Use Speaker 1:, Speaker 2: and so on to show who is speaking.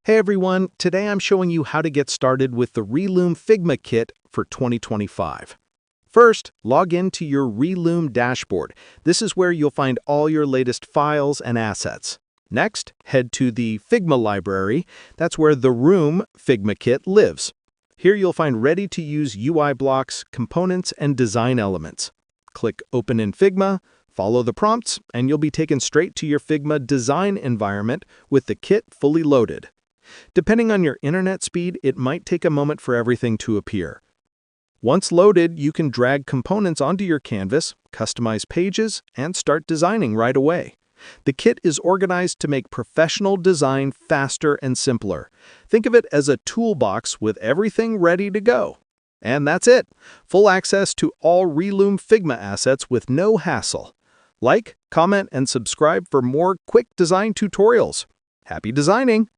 Speaker 1: Hey everyone, today I'm showing you how to get started with the Relume Figma kit for 2025. First, log into your Relume dashboard. This is where you'll find all your latest files and assets. Next, head to the Figma library. That's where the Room Figma kit lives. Here you'll find ready-to-use UI blocks, components, and design elements. Click Open in Figma, follow the prompts, and you'll be taken straight to your Figma design environment with the kit fully loaded. Depending on your internet speed, it might take a moment for everything to appear. Once loaded, you can drag components onto your canvas, customize pages, and start designing right away. The kit is organized to make professional design faster and simpler. Think of it as a toolbox with everything ready to go. And that's it! Full access to all Relume Figma assets with no hassle. Like, comment, and subscribe for more quick design tutorials. Happy designing!